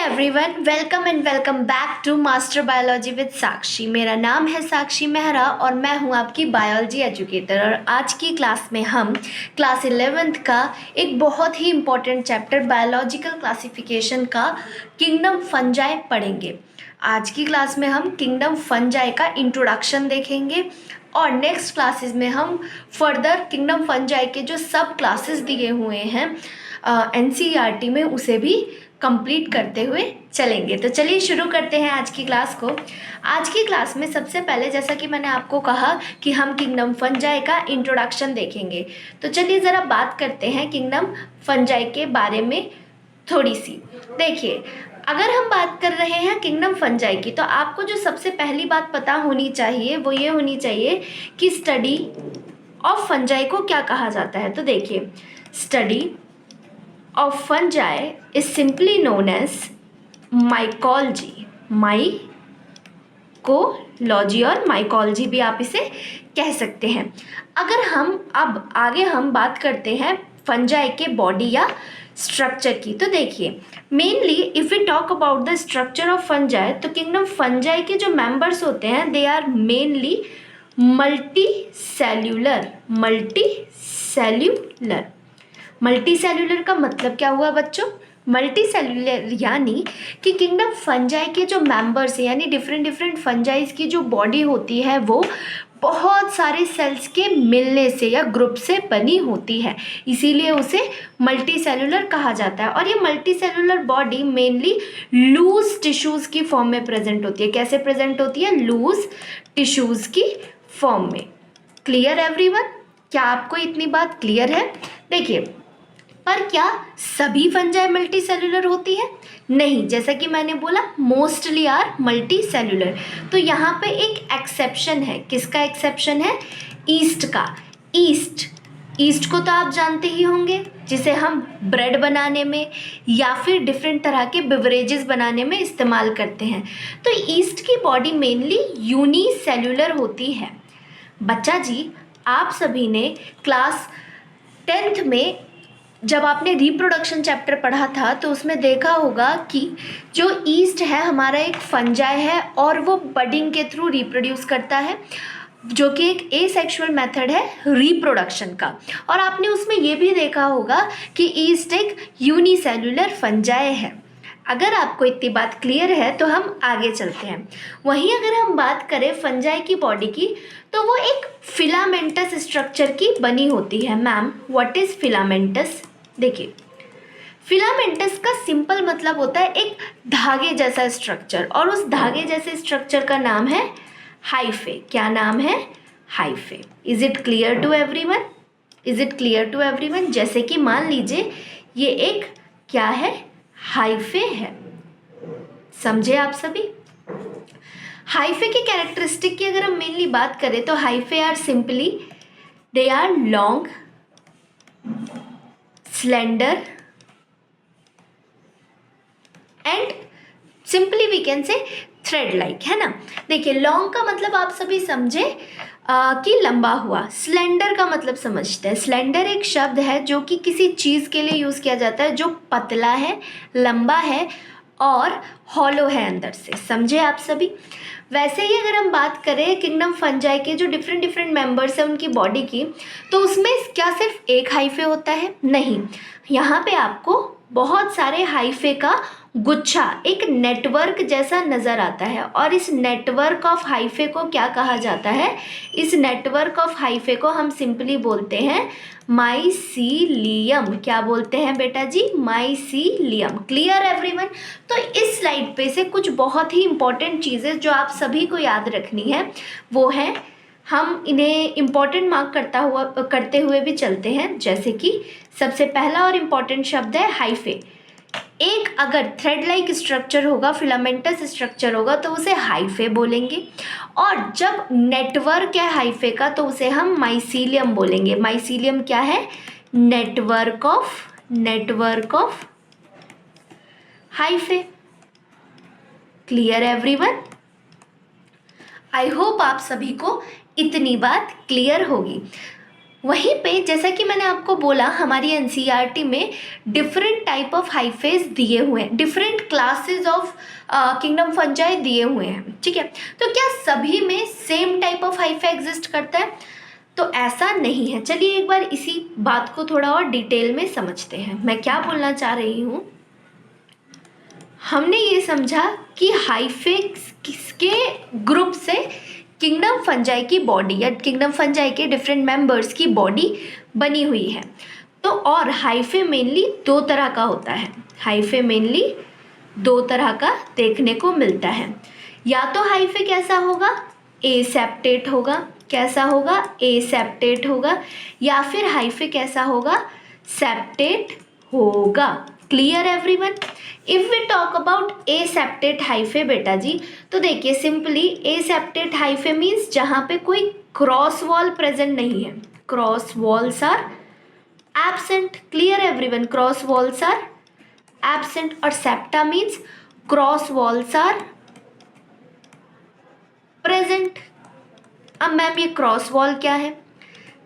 Everyone, welcome and welcome back to master biology with Sakshi. मेरा नाम है साक्षी मेहरा और मैं हूं आपकी बायोलॉजी एजुकेटर। और आज की क्लास में हम क्लास 11th का एक बहुत ही इम्पॉर्टेंट चैप्टर बायोलॉजिकल क्लासिफिकेशन का किंगडम फंजाई पढ़ेंगे। आज की क्लास में हम किंगडम फंजाई का इंट्रोडक्शन देखेंगे और नेक्स्ट क्लासेस में हम फर्दर किंगडम फंजाई के जो सब क्लासेस दिए हुए हैं NCERT में उसे भी कंप्लीट करते हुए चलेंगे। तो चलिए शुरू करते हैं आज की क्लास को। आज की क्लास में सबसे पहले, जैसा कि मैंने आपको कहा कि हम किंगडम फंजाई का इंट्रोडक्शन देखेंगे, तो चलिए ज़रा बात करते हैं किंगडम फंजाई के बारे में थोड़ी सी। देखिए, अगर हम बात कर रहे हैं किंगडम फंजाई की, तो आपको जो सबसे पहली बात पता होनी चाहिए वो ये होनी चाहिए कि स्टडी ऑफ फंजाई को क्या कहा जाता है। तो देखिए, study of fungi is simply known as mycology, mycology और mycology भी आप इसे कह सकते हैं। अगर हम अब आगे हम बात करते हैं फंजाई के बॉडी या स्ट्रक्चर की, तो देखिए mainly if we talk about the structure of fungi, तो किंगडम फंजाई के जो मेंबर्स होते हैं they are mainly multicellular का मतलब क्या हुआ बच्चों? मल्टी सेल्यूलर यानी कि किंगडम फंजाई के जो मेंबर्स हैं, यानी डिफरेंट फंजाइज की जो बॉडी होती है वो बहुत सारे सेल्स के मिलने से या ग्रुप से बनी होती है, इसीलिए उसे मल्टी सेल्यूलर कहा जाता है। और ये multicellular body mainly loose tissues की फॉर्म में प्रेजेंट होती है। कैसे प्रेजेंट होती है? लूज टिश्यूज़ की फॉर्म में। Clear everyone? क्या आपको इतनी बात क्लियर है? देखिए, पर क्या सभी फंजाई मल्टी सेल्यूलर होती है? नहीं, जैसा कि मैंने बोला मोस्टली आर मल्टी सेल्यूलर। तो यहाँ पे एक एक्सेप्शन है। किसका एक्सेप्शन है? ईस्ट का। ईस्ट को तो आप जानते ही होंगे, जिसे हम ब्रेड बनाने में या फिर डिफरेंट तरह के बिवरेजेस बनाने में इस्तेमाल करते हैं। तो ईस्ट की बॉडी मेनली यूनिसेल्यूलर होती है। बच्चा जी, आप सभी ने क्लास 10th में जब आपने रिप्रोडक्शन चैप्टर पढ़ा था तो उसमें देखा होगा कि जो ईस्ट है हमारा एक फंजाई है और वो बडिंग के थ्रू रिप्रोड्यूस करता है, जो कि एक एसेक्सुअल मेथड है रिप्रोडक्शन का। और आपने उसमें ये भी देखा होगा कि ईस्ट एक यूनिसेल्यूलर फंजाई है। अगर आपको इतनी बात क्लियर है तो हम आगे चलते हैं। वहीं अगर हम बात करें फंजाई की बॉडी की, तो वो एक फिलामेंटस स्ट्रक्चर की बनी होती है। Ma'am, what is filamentous? देखिए, फिलामेंटस का सिंपल मतलब होता है एक धागे जैसा स्ट्रक्चर, और उस धागे जैसे स्ट्रक्चर का नाम है हाइफे। क्या नाम है? Hyphae. Is it clear to everyone? जैसे कि मान लीजिए ये एक क्या है? हाइफे है। समझे आप सभी? हाइफे की कैरेक्टरिस्टिक की अगर हम मेनली बात करें तो hyphae are simply they are long, slender and simply we can say thread like, है ना। देखिए, लॉन्ग का मतलब आप सभी समझे कि लंबा हुआ। स्लेंडर का मतलब समझते हैं। स्लेंडर एक शब्द है जो कि किसी चीज़ के लिए यूज़ किया जाता है जो पतला है, लंबा है और हॉलो है अंदर से। समझे आप सभी? वैसे ही अगर हम बात करें किंगडम फंजाई के जो डिफरेंट मेंबर्स हैं उनकी बॉडी की, तो उसमें क्या सिर्फ एक हाइफे होता है? नहीं, यहाँ पे आपको बहुत सारे हाइफे का गुच्छा, एक नेटवर्क जैसा नज़र आता है। और इस नेटवर्क ऑफ हाइफे को क्या कहा जाता है? इस नेटवर्क ऑफ हाइफे को हम सिंपली बोलते हैं माइसीलियम। क्या बोलते हैं बेटा जी? माइसीलियम। Clear everyone? तो इस स्लाइड पे से कुछ बहुत ही इंपॉर्टेंट चीज़ें जो आप सभी को याद रखनी है वो है, हम इन्हें इम्पॉर्टेंट मार्क करते हुए भी चलते हैं। जैसे कि सबसे पहला और इम्पॉर्टेंट शब्द है हाइफे। एक अगर थ्रेड लाइक स्ट्रक्चर होगा, फिलामेंटस स्ट्रक्चर होगा, तो उसे हाइफे बोलेंगे। और जब नेटवर्क है हाइफे का तो उसे हम माइसीलियम बोलेंगे। माइसीलियम क्या है? Network of hyphae. Clear everyone? I hope आप सभी को इतनी बात क्लियर होगी। वहीं पे जैसा कि मैंने आपको बोला हमारी एनसीईआरटी में डिफरेंट टाइप ऑफ हाइफेज दिए हुए हैं, different classes of kingdom fungi दिए हुए हैं, ठीक है। तो क्या सभी में same type of hyphae exist करता है? तो ऐसा नहीं है। चलिए एक बार इसी बात को थोड़ा और डिटेल में समझते हैं। मैं क्या बोलना चाह रही हूँ, हमने ये समझा कि हाइफे किसके ग्रुप से किंगडम फंजाई की बॉडी या किंगडम फंजाई के डिफरेंट मेंबर्स की बॉडी बनी हुई है। तो और हाइफे मेनली दो तरह का होता है, हाइफे मेनली दो तरह का देखने को मिलता है। या तो हाइफे कैसा होगा, एसेप्टेट होगा, कैसा होगा, एसेप्टेट होगा, या फिर हाइफे कैसा होगा, सेप्टेट होगा। Clear everyone? If we talk about aseptate hyphae बेटा जी, तो देखिए सिंपली एसेप्टेट हाइफे मीन्स जहाँ पे कोई क्रॉस वॉल प्रेजेंट नहीं है, cross walls are absent. Clear everyone? Cross walls are absent. और septa means cross walls are present. अब मैम ये क्रॉस वॉल क्या है,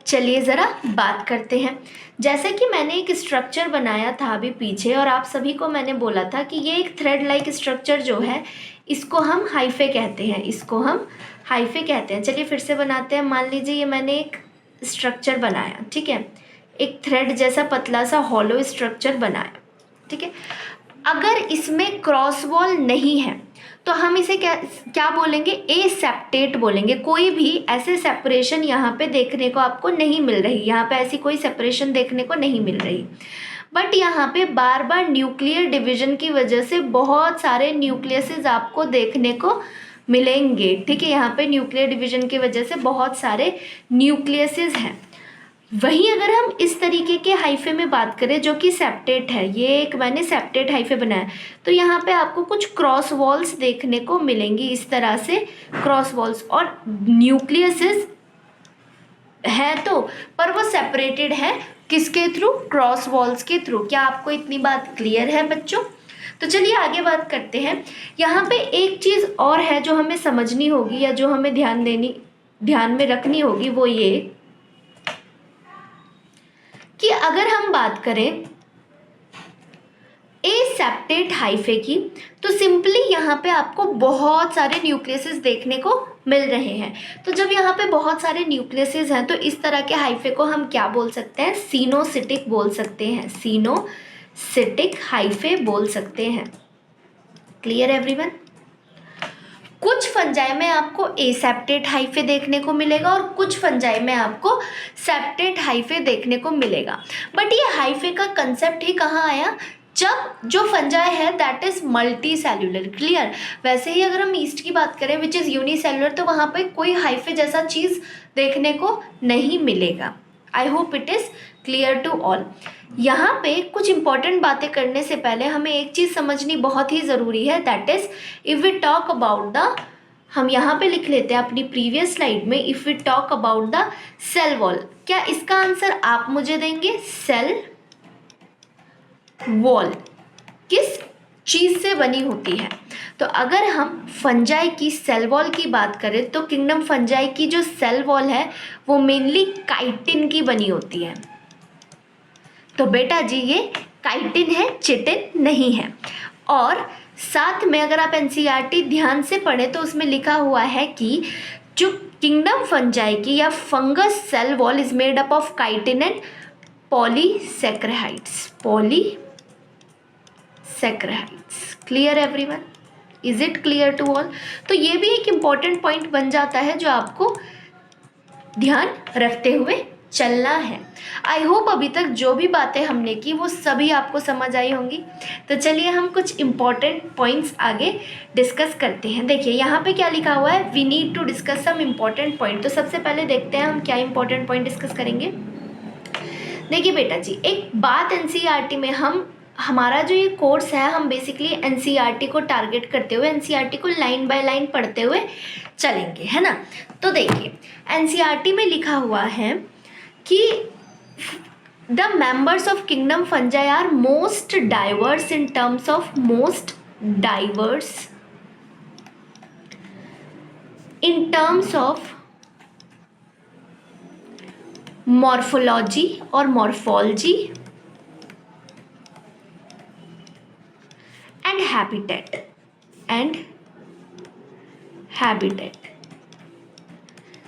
चलिए ज़रा बात करते हैं। जैसे कि मैंने एक स्ट्रक्चर बनाया था अभी पीछे और आप सभी को मैंने बोला था कि ये एक थ्रेड लाइक स्ट्रक्चर जो है इसको हम हाइफे कहते हैं, इसको हम हाइफे कहते हैं। चलिए फिर से बनाते हैं। मान लीजिए ये मैंने एक स्ट्रक्चर बनाया, ठीक है, एक थ्रेड जैसा पतला सा हॉलो स्ट्रक्चर बनाया, ठीक है। अगर इसमें क्रॉस वॉल नहीं है तो हम इसे क्या क्या बोलेंगे, एसेप्टेट बोलेंगे। कोई भी ऐसे सेपरेशन यहाँ पे देखने को आपको नहीं मिल रही, यहाँ पे ऐसी कोई सेपरेशन देखने को नहीं मिल रही। बट यहाँ पे बार बार न्यूक्लियर डिवीजन की वजह से बहुत सारे न्यूक्लियसेस आपको देखने को मिलेंगे, ठीक है। यहाँ पे न्यूक्लियर डिवीजन की वजह से बहुत सारे न्यूक्लियसेस हैं। वहीं अगर हम इस तरीके के हाइफे में बात करें जो कि सेप्टेट है, ये एक मैंने सेप्टेट हाइफे बनाया, तो यहाँ पे आपको कुछ क्रॉस वॉल्स देखने को मिलेंगी, इस तरह से क्रॉस वॉल्स, और न्यूक्लियसेस है तो पर वो सेपरेटेड है किसके थ्रू, क्रॉस वॉल्स के थ्रू। क्या आपको इतनी बात क्लियर है बच्चों? तो चलिए आगे बात करते हैं। यहाँ पे एक चीज़ और है जो हमें समझनी होगी या जो हमें ध्यान में रखनी होगी, वो ये कि अगर हम बात करें एसेप्टेट हाइफे की, तो सिंपली यहाँ पे आपको बहुत सारे न्यूक्लियसेस देखने को मिल रहे हैं। तो जब यहाँ पे बहुत सारे न्यूक्लियसेस हैं तो इस तरह के हाइफे को हम क्या बोल सकते हैं, सीनोसिटिक बोल सकते हैं, सीनोसिटिक हाइफे बोल सकते हैं। Clear everyone? कुछ फंजाई में आपको एसेप्टेट हाइफे देखने को मिलेगा और कुछ फंजाई में आपको सेप्टेट हाइफे देखने को मिलेगा। बट ये हाइफे का कंसेप्ट ही कहाँ आया, जब जो फंजाई है that is multi cellular. Clear? वैसे ही अगर हम ईस्ट की बात करें विच इज़ यूनिसेल्युलर, तो वहाँ पे कोई हाइफे जैसा चीज़ देखने को नहीं मिलेगा। I hope it is clear to all. यहाँ पे कुछ इंपॉर्टेंट बातें करने से पहले हमें एक चीज़ समझनी बहुत ही ज़रूरी है, that is if we talk about the, हम यहाँ पे लिख लेते हैं अपनी प्रीवियस स्लाइड में, if we talk about the cell wall. क्या इसका आंसर आप मुझे देंगे? सेल वॉल किस चीज़ से बनी होती है? तो अगर हम फंजाई की सेल वॉल की बात करें तो किंगडम फंजाई की जो सेल वॉल है वो मेनली काइटिन की बनी होती है। तो बेटा जी ये काइटिन है, चिटिन नहीं है। और साथ में अगर आप एनसीईआरटी ध्यान से पढ़ें तो उसमें लिखा हुआ है कि जो किंगडम फंजाई की या fungus cell wall is made up of chitin and polysaccharides, polysaccharides. Clear everyone? Is it clear to all? तो ये भी एक इम्पॉर्टेंट पॉइंट बन जाता है जो आपको ध्यान रखते हुए चलना है। आई होप अभी तक जो भी बातें हमने की वो सभी आपको समझ आई होंगी। तो चलिए हम कुछ इम्पॉर्टेंट पॉइंट्स आगे डिस्कस करते हैं। देखिए यहाँ पे क्या लिखा हुआ है, we need to discuss some important point. तो सबसे पहले देखते हैं हम क्या इम्पॉर्टेंट पॉइंट डिस्कस करेंगे। देखिए बेटा जी, एक बात एनसीईआरटी में हमारा जो ये कोर्स है, हम बेसिकली एनसीईआरटी को टारगेट करते हुए एनसीईआरटी को लाइन बाय लाइन पढ़ते हुए चलेंगे, है ना। तो देखिए एनसीईआरटी में लिखा हुआ है कि the members of kingdom fungi are most diverse in terms of morphology और मॉर्फोलॉजी एंड हैबिटेट।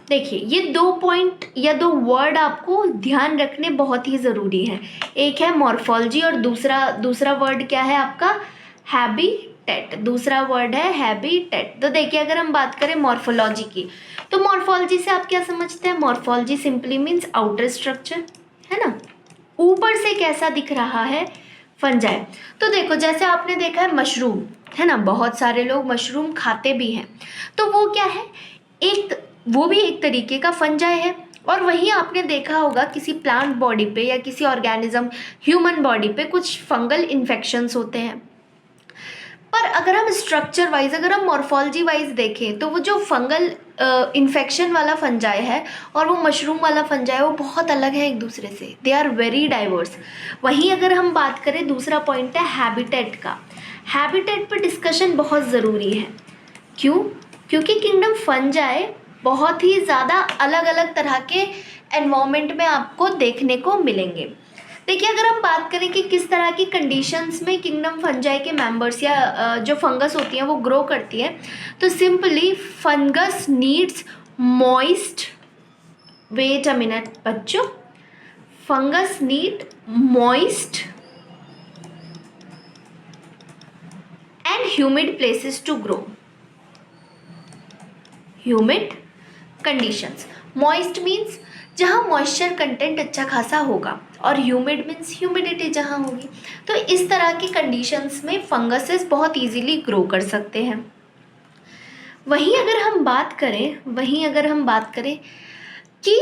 देखिए ये 2 पॉइंट या 2 वर्ड आपको ध्यान रखने बहुत ही ज़रूरी हैं। एक है मॉर्फोलॉजी और दूसरा वर्ड क्या है आपका, हैबिटेट। दूसरा वर्ड है हैबिटेट। तो देखिए अगर हम बात करें मॉर्फोलॉजी की, तो मॉर्फोलॉजी से आप क्या समझते हैं, morphology simply means outer structure, है ना, ऊपर से कैसा दिख रहा है फंजाई। तो देखो जैसे आपने देखा है मशरूम, है ना, बहुत सारे लोग मशरूम खाते भी हैं, तो वो क्या है, वो भी एक तरीके का फंजाई है। और वहीं आपने देखा होगा किसी प्लांट बॉडी पे या किसी ऑर्गेनिज्म ह्यूमन बॉडी पे कुछ फंगल इन्फेक्शंस होते हैं। पर अगर हम स्ट्रक्चर वाइज, अगर हम मॉर्फोलॉजी वाइज देखें, तो वो जो फंगल इन्फेक्शन वाला फंजाई है और वो मशरूम वाला फंजाई, वो बहुत अलग है एक दूसरे से, दे आर वेरी डाइवर्स। वहीं अगर हम बात करें, दूसरा पॉइंट है हैबिटेट का। हैबिटेट पर डिस्कशन बहुत ज़रूरी है। क्यों? क्योंकि किंगडम फंजाई बहुत ही ज़्यादा अलग अलग तरह के एनवायरनमेंट में आपको देखने को मिलेंगे। देखिए अगर हम बात करें कि किस तरह की कंडीशंस में किंगडम फंजाई के मेंबर्स या जो फंगस होती हैं वो ग्रो करती है, तो simply fungus needs moist, wait a minute बच्चों, fungus need moist and humid places to grow. Humid conditions, moist means जहाँ मॉइस्चर कंटेंट अच्छा खासा होगा, और ह्यूमिड मीन्स ह्यूमिडिटी जहाँ होगी। तो इस तरह की कंडीशंस में फंगसेस बहुत इजीली ग्रो कर सकते हैं। वहीं अगर हम बात करें कि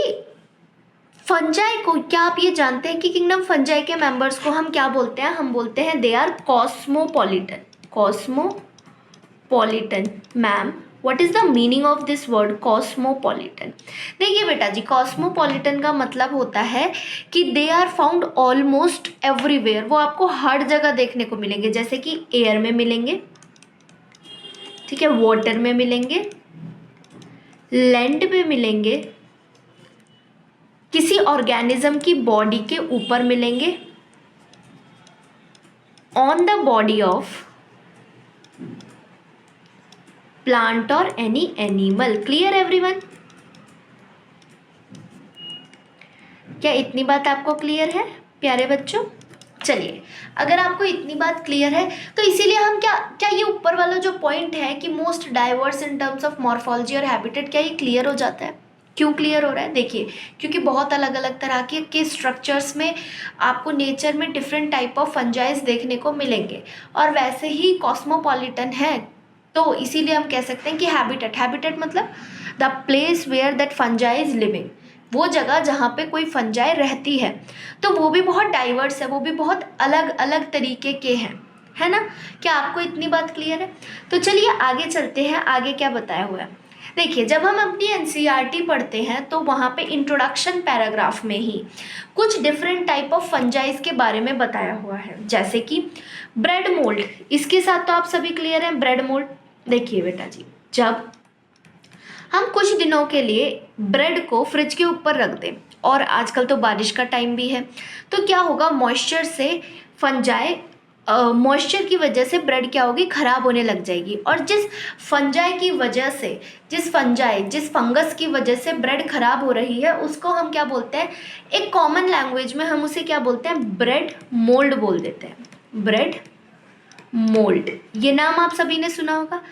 फंजाई को, क्या आप ये जानते हैं कि किंगडम फंजाई के मेंबर्स को हम क्या बोलते हैं, हम बोलते हैं they are cosmopolitan. Cosmopolitan, ma'am what is the meaning of this word cosmopolitan? देखिए बेटा जी, कॉस्मोपॉलिटन का मतलब होता है कि they are found almost everywhere, वो आपको हर जगह देखने को मिलेंगे। जैसे कि एयर में मिलेंगे, ठीक है, वाटर में मिलेंगे, लैंड पे मिलेंगे, किसी ऑर्गेनिज्म की बॉडी के ऊपर मिलेंगे, on the body of plant और एनी एनिमल। Clear everyone? क्या इतनी बात आपको क्लियर है प्यारे बच्चों? चलिए, अगर आपको इतनी बात क्लियर है तो इसीलिए हम क्या ये ऊपर वाला जो पॉइंट है कि most diverse in terms of morphology और हैबिटेट, क्या ये क्लियर हो जाता है? क्यों क्लियर हो रहा है? देखिए क्योंकि बहुत अलग अलग तरह के स्ट्रक्चर्स में आपको नेचर में डिफरेंट टाइप ऑफ फंजाइज देखने को मिलेंगे, और वैसे ही कॉस्मोपॉलिटन है, तो इसीलिए हम कह सकते हैं कि हैबिटेट मतलब the place where that fungi is living, वो जगह जहाँ पे कोई फंजाई रहती है। तो वो भी बहुत डाइवर्स है, वो भी बहुत अलग अलग तरीके के हैं, है ना। क्या आपको इतनी बात क्लियर है? तो चलिए आगे चलते हैं, आगे क्या बताया हुआ है। देखिए जब हम अपनी एनसीईआरटी पढ़ते हैं तो वहाँ पे इंट्रोडक्शन पैराग्राफ में ही कुछ डिफरेंट टाइप ऑफ फंजाइज के बारे में बताया हुआ है, जैसे कि ब्रेड मोल्ड। इसके साथ तो आप सभी क्लियर हैं, ब्रेड मोल्ड। देखिए बेटा जी, जब हम कुछ दिनों के लिए ब्रेड को फ्रिज के ऊपर रख दें, और आजकल तो बारिश का टाइम भी है, तो क्या होगा, मॉइस्चर से फंजाई, मॉइस्चर की वजह से ब्रेड क्या होगी, ख़राब होने लग जाएगी। और जिस फंगस की वजह से ब्रेड ख़राब हो रही है, उसको हम क्या बोलते हैं, एक कॉमन लैंग्वेज में हम उसे क्या बोलते हैं, ब्रेड मोल्ड बोल देते हैं। ब्रेड मोल्ड, ये नाम आप सभी ने सुना होगा।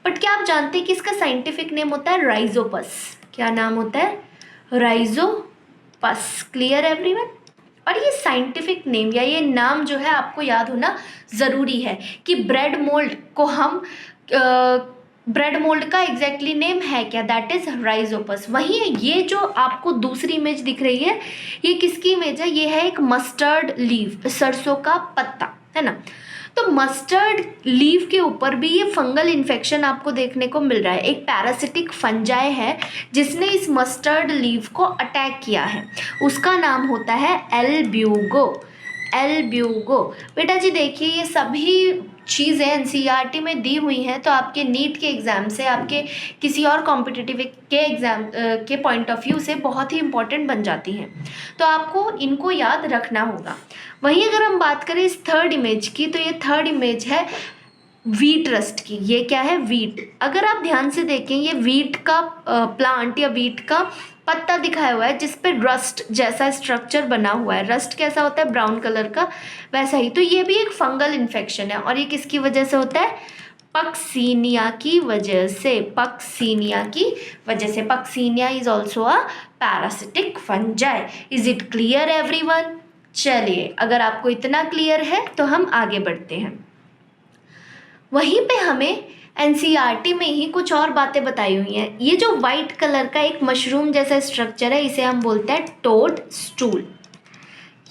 बट क्या आप जानते हैं कि इसका साइंटिफिक नेम होता है राइजोपस? क्या नाम होता है? राइजोपस। Clear everyone? और ये साइंटिफिक नेम या ये नाम जो है आपको याद होना ज़रूरी है कि ब्रेड मोल्ड को हम ब्रेड मोल्ड का एग्जैक्टली नेम है क्या, दैट इज राइजोपस। वहीं ये जो आपको दूसरी इमेज दिख रही है, ये किसकी इमेज है? ये है एक मस्टर्ड लीफ, सरसों का पत्ता, है ना। तो मस्टर्ड लीफ के ऊपर भी ये फंगल इन्फेक्शन आपको देखने को मिल रहा है। एक पैरासिटिक फंजाई है जिसने इस मस्टर्ड लीफ को अटैक किया है, उसका नाम होता है एल्ब्यूगो। एल्ब्यूगो। बेटा जी देखिए, ये सभी चीज़ें एनसीईआरटी में दी हुई हैं तो आपके नीट के एग्ज़ाम से, आपके किसी और कॉम्पिटिटिव के एग्ज़ाम के पॉइंट ऑफ व्यू से बहुत ही इम्पॉर्टेंट बन जाती हैं, तो आपको इनको याद रखना होगा। वहीं अगर हम बात करें इस थर्ड इमेज की, तो ये थर्ड इमेज है वीट रस्ट की। ये क्या है? वीट। अगर आप ध्यान से देखें, ये वीट का प्लांट या वीट का पत्ता दिखाया हुआ है जिस पे रस्ट जैसा स्ट्रक्चर बना हुआ है। रस्ट कैसा होता है? ब्राउन कलर का, वैसा ही। तो ये भी एक फंगल इन्फेक्शन है, और ये किसकी वजह से होता है? पक्सीनिया की वजह से। पक्सीनिया की वजह से। Puccinia is also a parasitic fungi. Is it clear everyone? चलिए, अगर आपको इतना क्लियर है तो हम आगे बढ़ते हैं। वहीं पे हमें एनसीईआरटी में ही कुछ और बातें बताई हुई हैं। ये जो वाइट कलर का एक मशरूम जैसा स्ट्रक्चर है, इसे हम बोलते हैं टोड स्टूल।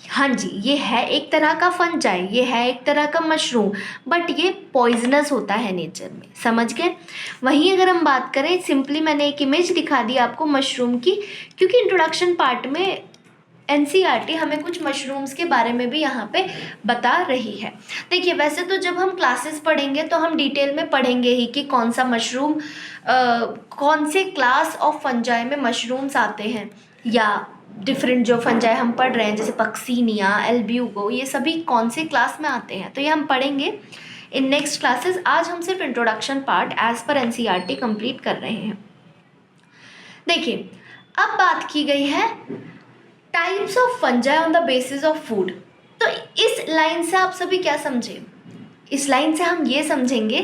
हाँ जी, ये है एक तरह का फंजाई, ये है एक तरह का मशरूम, बट ये पॉइजनस होता है नेचर में, समझ गए? वहीं अगर हम बात करें, सिंपली मैंने एक इमेज दिखा दी आपको मशरूम की, क्योंकि इंट्रोडक्शन पार्ट में एनसीईआरटी हमें कुछ मशरूम्स के बारे में भी यहाँ पे बता रही है। देखिए, वैसे तो जब हम क्लासेस पढ़ेंगे तो हम डिटेल में पढ़ेंगे ही कि कौन सा मशरूम कौन से क्लास ऑफ फंजाई में मशरूम्स आते हैं, या डिफरेंट जो फंजाई हम पढ़ रहे हैं जैसे पक्सीनिया, एल्ब्यूगो, ये सभी कौन से क्लास में आते हैं, तो ये हम पढ़ेंगे इन नेक्स्ट क्लासेस। आज हम सिर्फ introduction part as per NCERT complete कर रहे हैं। देखिए, अब बात की गई है types of fungi on the basis of food. तो इस लाइन से आप सभी क्या समझे? इस लाइन से हम ये समझेंगे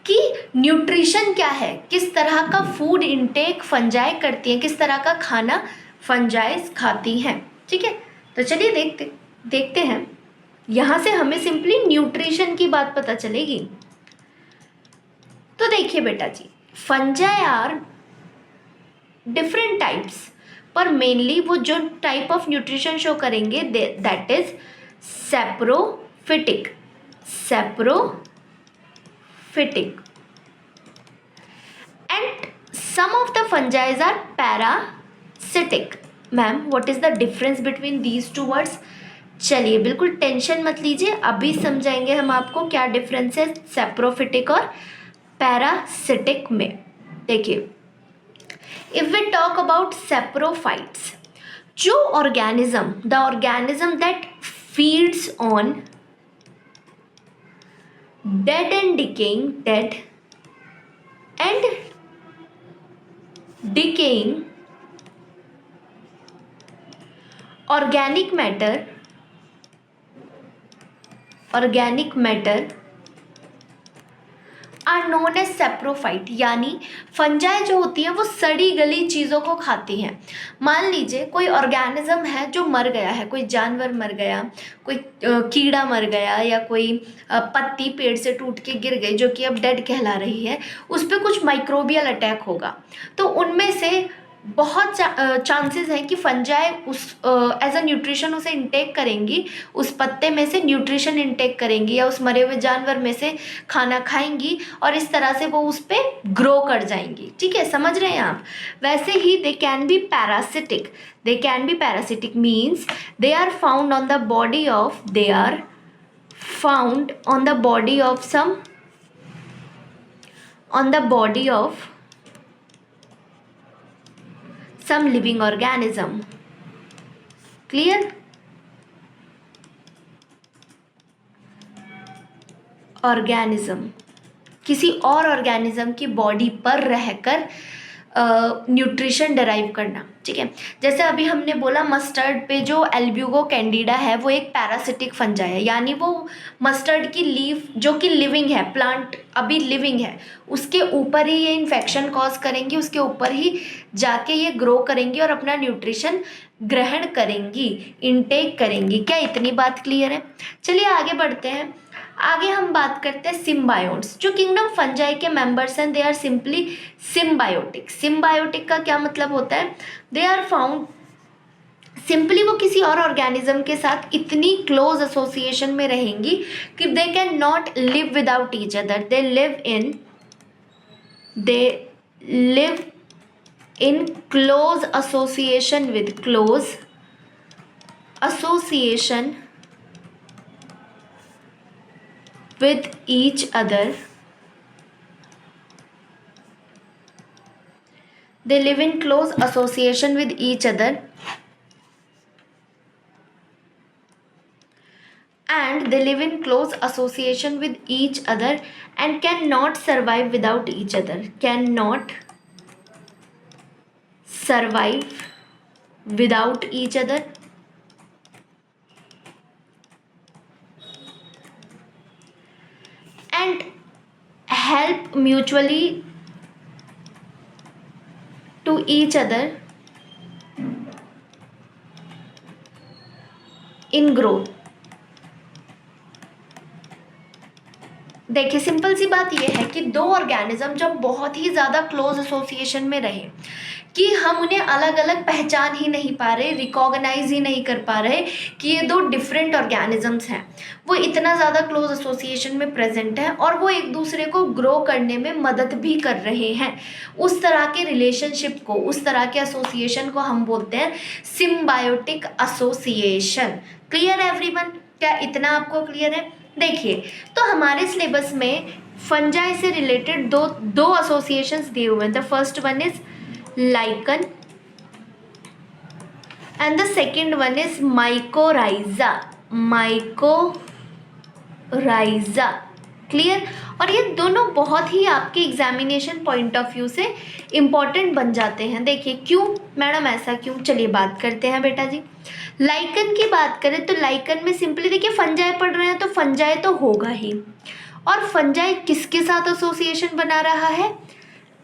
कि न्यूट्रिशन क्या है, किस तरह का फूड इनटेक फंजाई करती हैं, किस तरह का खाना फंजाइज खाती हैं। ठीक है, तो चलिए देखते हैं। यहाँ से हमें सिंपली न्यूट्रिशन की बात पता चलेगी। तो देखिए बेटा जी, फंजाई आर डिफरेंट टाइप्स, पर मेनली वो जो टाइप ऑफ न्यूट्रिशन शो करेंगे that is saprophytic. Saprophytic and some of the fungis are parasitic. Ma'am, what is the difference between these two words? चलिए, बिल्कुल टेंशन मत लीजिए, अभी समझाएंगे हम आपको क्या डिफरेंस है सैप्रोफिटिक और पैरासिटिक में। देखिए, if we talk about saprophytes, जो organism, the organism that feeds on dead and decaying organic matter are known as saprophyte. यानी फंजाई जो होती है वो सड़ी गली चीज़ों को खाती हैं। मान लीजिए कोई ऑर्गेनिज्म है जो मर गया है, कोई जानवर मर गया, कोई कीड़ा मर गया, या कोई पत्ती पेड़ से टूट के गिर गई जो कि अब डेड कहला रही है, उस पर कुछ माइक्रोबियल अटैक होगा, तो उनमें से बहुत चांसेस हैं कि फंजाई उस एज अ न्यूट्रिशन उसे इंटेक करेंगी, उस पत्ते में से न्यूट्रिशन इंटेक करेंगी, या उस मरे हुए जानवर में से खाना खाएंगी, और इस तरह से वो उस पर ग्रो कर जाएंगी। ठीक है, समझ रहे हैं आप? वैसे ही they can be parasitic. They can be parasitic means they are found on the body of some living organism. Clear? Organism, किसी और ऑर्गेनिज्म की बॉडी पर रहकर न्यूट्रिशन डराइव करना। ठीक है, जैसे अभी हमने बोला मस्टर्ड पे जो एल्ब्यूगो कैंडिडा है वो एक पैरासिटिक फंजाई है, यानी वो मस्टर्ड की लीफ जो कि लिविंग है, प्लांट अभी लिविंग है, उसके ऊपर ही ये इन्फेक्शन कॉज करेंगी, उसके ऊपर ही जाके ये ग्रो करेंगी और अपना न्यूट्रिशन ग्रहण करेंगी, इनटेक करेंगी। क्या इतनी बात क्लियर है? चलिए आगे बढ़ते हैं। आगे हम बात करते हैं सिम्बायोट्स। जो किंगडम फंजाई के मेंबर्स हैं they are simply symbiotic. Symbiotic का क्या मतलब होता है? दे आर फाउंड सिंपली वो किसी और ऑर्गेनिज्म के साथ इतनी क्लोज एसोसिएशन में रहेंगी कि they can not live without each other. They live in close association with each other. They live in close association with each other and they live in close association with each other and cannot survive without each other. Cannot survive without each other. And help mutually to each other in growth. देखिए simple सी बात यह है कि दो organism जब बहुत ही ज़्यादा close association में रहे कि हम उन्हें अलग अलग पहचान ही नहीं पा रहे, रिकॉग्नाइज ही नहीं कर पा रहे कि ये दो डिफरेंट ऑर्गेनिजम्स हैं, वो इतना ज़्यादा क्लोज एसोसिएशन में प्रेजेंट हैं और वो एक दूसरे को ग्रो करने में मदद भी कर रहे हैं। उस तरह के रिलेशनशिप को, उस तरह के एसोसिएशन को हम बोलते हैं सिम्बायोटिक एसोसिएशन। Clear everyone? क्या इतना आपको क्लियर है? देखिए तो हमारे सिलेबस में फंजाई से रिलेटेड दो एसोसिएशंस दिए हुए हैं। The first one is lichen and the second one is mycorrhiza. Clear? और ये दोनों बहुत ही आपके एग्जामिनेशन पॉइंट ऑफ व्यू से इम्पॉर्टेंट बन जाते हैं। देखिए क्यों मैडम, ऐसा क्यों? चलिए बात करते हैं बेटा जी। लाइकन की बात करें तो लाइकन में सिंपली देखिए फंजाई पढ़ रहे हैं तो फंजाई तो होगा ही, और फंजाई किसके साथ एसोसिएशन बना रहा है?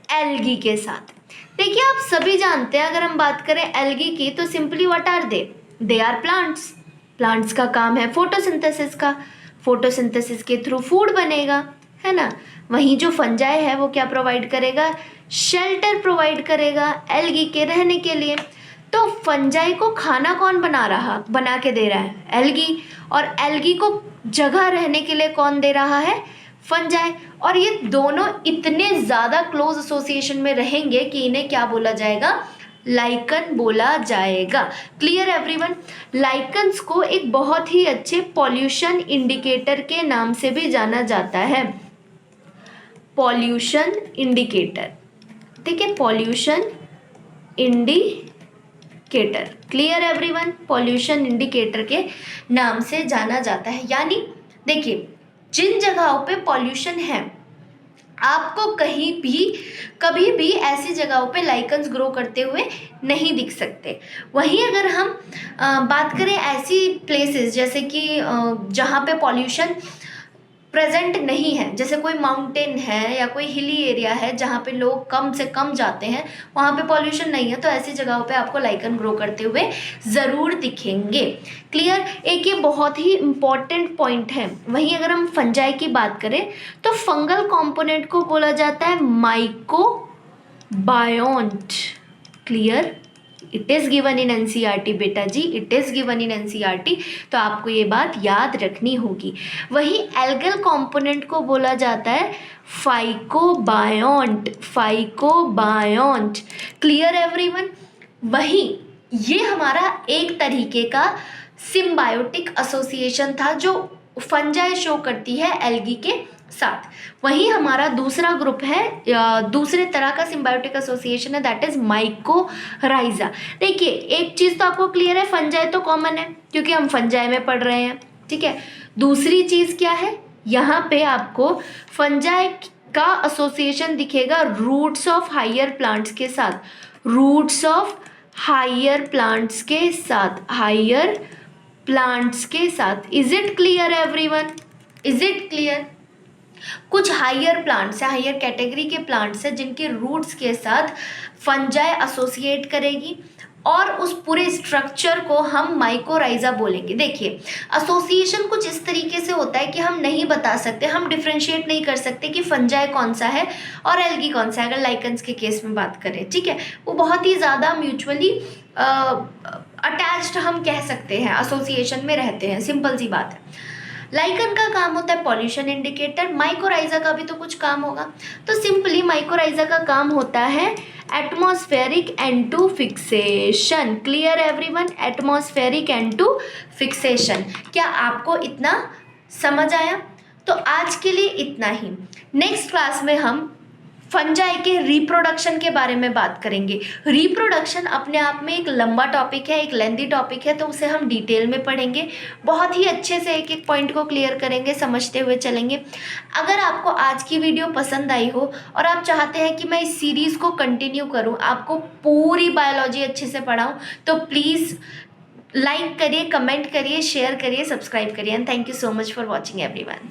एल्गी के साथ। देखिए आप सभी जानते हैं अगर हम बात करें एल्गी की तो simply what are they are plants. Plants का काम है फोटोसिंथेसिस का, फोटोसिंथेसिस के थ्रू फूड बनेगा, है ना। वहीं जो फंजाई है वो क्या प्रोवाइड करेगा? शेल्टर प्रोवाइड करेगा एल्गी के रहने के लिए। तो फंजाई को खाना कौन बना के दे रहा है? एल्गी। और एल्गी को जगह रहने के लिए कौन दे रहा है? फंजाई। और ये दोनों इतने ज़्यादा क्लोज एसोसिएशन में रहेंगे कि इन्हें क्या बोला जाएगा? लाइकन बोला जाएगा। Clear everyone? लाइकन्स को एक बहुत ही अच्छे पॉल्यूशन इंडिकेटर के नाम से भी जाना जाता है। पॉल्यूशन इंडिकेटर, ठीक है, pollution indicator. Clear everyone? Pollution indicator के नाम से जाना जाता है। यानी देखिए जिन जगहों पे पॉल्यूशन है आपको कभी भी ऐसी जगहों पे लाइकन्स ग्रो करते हुए नहीं दिख सकते। वहीं अगर हम बात करें ऐसी प्लेसेस जैसे कि जहाँ पे पॉल्यूशन प्रेजेंट नहीं है, जैसे कोई माउंटेन है या कोई हिली एरिया है जहाँ पे लोग कम से कम जाते हैं, वहाँ पे पॉल्यूशन नहीं है, तो ऐसी जगहों पे आपको लाइकन ग्रो करते हुए ज़रूर दिखेंगे। क्लियर? एक ये बहुत ही इम्पॉर्टेंट पॉइंट है। वहीं अगर हम फंजाई की बात करें तो फंगल कंपोनेंट को बोला जाता है mycobiont. Clear? It is given in NCERT बेटा जी, it is given in NCERT, तो आपको ये बात याद रखनी होगी। वहीं एल्गल कंपोनेंट को बोला जाता है फाइकोबायोन्ट। Clear everyone? वहीं ये हमारा एक तरीके का सिम्बायोटिक एसोसिएशन था जो फंजाई शो करती है एल्गी के साथ। वहीं हमारा दूसरा ग्रुप है, दूसरे तरह का सिम्बायोटिक एसोसिएशन है, दैट इज माइकोराइजा। देखिए एक चीज़ तो आपको क्लियर है, फंजाई तो कॉमन है क्योंकि हम फंजाई में पढ़ रहे हैं, ठीक है। दूसरी चीज़ क्या है, यहाँ पे आपको फंजाई का एसोसिएशन दिखेगा रूट्स ऑफ हायर प्लांट्स के साथ, रूट्स ऑफ हायर प्लांट्स के साथ, हायर प्लांट्स के साथ। Is it clear everyone? Is it clear? कुछ हायर प्लांट्स है, हायर कैटेगरी के प्लांट्स है जिनके रूट्स के साथ फंजाई एसोसिएट करेगी और उस पूरे स्ट्रक्चर को हम माइकोराइजा बोलेंगे। देखिए एसोसिएशन कुछ इस तरीके से होता है कि हम नहीं बता सकते, हम डिफ्रेंशिएट नहीं कर सकते कि फंजाई कौन सा है और एल्गी कौन सा है। अगर लाइकन्स के केस में बात करें, ठीक है, वो बहुत ही ज़्यादा म्यूचुअली अटैच्ड हम कह सकते हैं, एसोसिएशन में रहते हैं, सिंपल सी बात है। लाइकन का काम होता है पॉल्यूशन इंडिकेटर, माइकोराइजा का भी तो कुछ काम होगा, तो सिंपली माइकोराइजा का काम होता है atmospheric N2 fixation. Clear everyone? Atmospheric N2 fixation. क्या आपको इतना समझ आया? तो आज के लिए इतना ही। नेक्स्ट क्लास में हम फंजाई के रिप्रोडक्शन के बारे में बात करेंगे। रिप्रोडक्शन अपने आप में एक लंबा टॉपिक है, एक लेंथी टॉपिक है, तो उसे हम डिटेल में पढ़ेंगे, बहुत ही अच्छे से एक एक पॉइंट को क्लियर करेंगे, समझते हुए चलेंगे। अगर आपको आज की वीडियो पसंद आई हो और आप चाहते हैं कि मैं इस सीरीज़ को कंटिन्यू करूं, आपको पूरी बायोलॉजी अच्छे से पढ़ाऊं, तो प्लीज़ लाइक करिए, कमेंट करिए, शेयर करिए, सब्सक्राइब करिए। And thank you so much for watching everyone.